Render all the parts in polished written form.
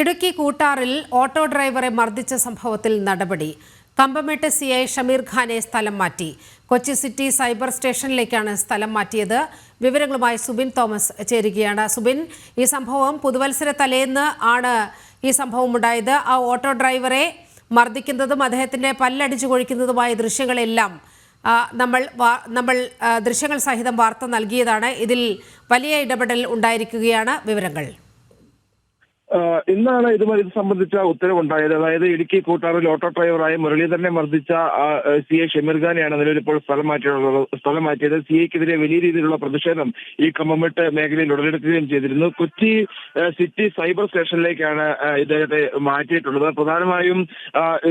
Idukki കൂട്ടാറിൽ auto ഡ്രൈവറെ മർദ്ദിച്ച സംഭവത്തിൽ നടപടി. കമ്പമെട്ട് സിഐ ഷമീർ ഖാനെ സ്ഥലം മാറ്റി. കൊച്ചി സിറ്റി സൈബർ സ്റ്റേഷനിലേക്കാണ് സ്ഥലം മാറ്റിയത്. വിവരങ്ങളുമായി സുബിൻ തോമസ് ചേരുകയാണ്. സുബിൻ, ഈ സംഭവം പുതുവത്സര തലേന്ന് ആണ് ഈ സംഭവം ഉണ്ടായത്. ആ ഓട്ടോ ഡ്രൈവറെ മർദ്ദിക്കുന്നതും അദ്ദേഹത്തിന്റെ പല്ലടിച്ചു കൊഴിക്കുന്നതുമായ ദൃശ്യങ്ങളെല്ലാം നമ്മൾ ദൃശ്യങ്ങൾ സഹിതം വാർത്ത നൽകിയതാണ്. ഇതിൽ വലിയ ഇടപെടൽ ഉണ്ടായിരിക്കുകയാണ്. വിവരങ്ങൾ ഇന്നാണ് ഇത് സംബന്ധിച്ച ഉത്തരവുണ്ടായത്. അതായത് ഇടുക്കി കൂട്ടാറിൽ ഓട്ടോ ഡ്രൈവറായ മുരളീധരനെ മർദ്ദിച്ച CI ഷമീർ ഖാനെയാണ് നിലവിൽ ഇപ്പോൾ സ്ഥലം മാറ്റിയത്. CIക്കെതിരെ വലിയ രീതിയിലുള്ള പ്രതിഷേധം ഈ കമ്പമെട്ട് മേഖലയിൽ ഉടലെടുക്കുകയും ചെയ്തിരുന്നു. കൊച്ചി സിറ്റി സൈബർ സ്റ്റേഷനിലേക്കാണ് ഇദ്ദേഹത്തെ മാറ്റിയിട്ടുള്ളത്. പ്രധാനമായും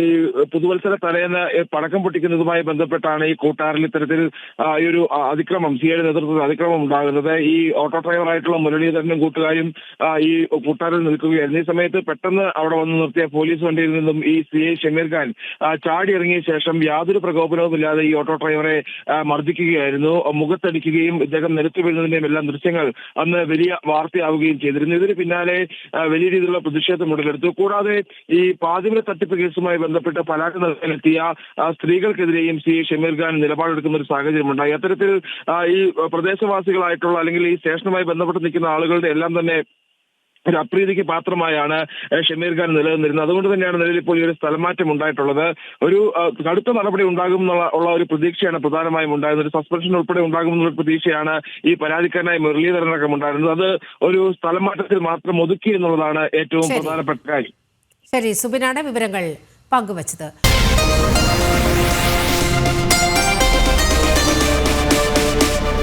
ഈ പുതുവത്സര തലേന്ന് പടക്കം പൊട്ടിക്കുന്നതുമായി ബന്ധപ്പെട്ടാണ് ഈ കൂട്ടാറിൽ ഇത്തരത്തിൽ ഈ ഒരു അതിക്രമം, CIയുടെ നേതൃത്വത്തിൽ അതിക്രമം ഉണ്ടാകുന്നത്. ഈ ഓട്ടോ ഡ്രൈവറായിട്ടുള്ള മുരളീധരനും കൂട്ടുകാരും ഈ കൂട്ടാറിൽ നിൽക്കുകയായിരുന്നു. ഈ സമയത്ത് പെട്ടെന്ന് അവിടെ വന്ന് നിർത്തിയ പോലീസ് വണ്ടിയിൽ നിന്നും ഈ CI ഷമീർ ഖാൻ ചാടി ഇറങ്ങിയ ശേഷം യാതൊരു പ്രകോപനവുമില്ലാതെ ഈ ഓട്ടോ ഡ്രൈവറെ മർദ്ദിക്കുകയായിരുന്നു. മുഖത്തടിക്കുകയും ഇദ്ദേഹം നിലത്തു വീഴുന്നതിന്റെയും എല്ലാം ദൃശ്യങ്ങൾ അന്ന് വലിയ വാർത്തയാവുകയും ചെയ്തിരുന്നു. ഇതിന് പിന്നാലെ വലിയ രീതിയിലുള്ള പ്രതിഷേധം ഉടലെടുത്തു. കൂടാതെ ഈ പാതിമല തട്ടിപ്പ് കേസുമായി ബന്ധപ്പെട്ട് പരാതി നൽകാനെത്തിയ സ്ത്രീകൾക്കെതിരെയും CI ഷമീർ ഖാൻ നിലപാടെടുക്കുന്ന ഒരു സാഹചര്യമുണ്ടായി. അത്തരത്തിൽ ഈ പ്രദേശവാസികളായിട്ടുള്ള അല്ലെങ്കിൽ ഈ സ്റ്റേഷനുമായി ബന്ധപ്പെട്ട് നിൽക്കുന്ന ആളുകളുടെ എല്ലാം തന്നെ ഒരു അപ്രീതിക്ക് പാത്രമായാണ് ഷമീർ ഖാൻ നിലനിന്നിരുന്നത്. അതുകൊണ്ട് തന്നെയാണ് നിലവിൽ ഇപ്പോൾ ഈ ഒരു സ്ഥലമാറ്റം ഉണ്ടായിട്ടുള്ളത്. ഒരു കടുത്ത നടപടി ഉണ്ടാകും എന്നുള്ള ഒരു പ്രതീക്ഷയാണ് പ്രധാനമായും ഉണ്ടായിരുന്നത്. ഒരു സസ്പെൻഷൻ ഉൾപ്പെടെ ഉണ്ടാകുമെന്നുള്ള പ്രതീക്ഷയാണ് ഈ പരാതിക്കാരനായ മുരളീധരനൊക്കെ ഉണ്ടായിരുന്നത്. അത് ഒരു സ്ഥലമാറ്റത്തിൽ മാത്രം ഒതുക്കി എന്നുള്ളതാണ് ഏറ്റവും പ്രധാനപ്പെട്ട കാര്യം. ശരി, സുബിനാണ് വിവരങ്ങൾ പങ്കുവച്ചത്.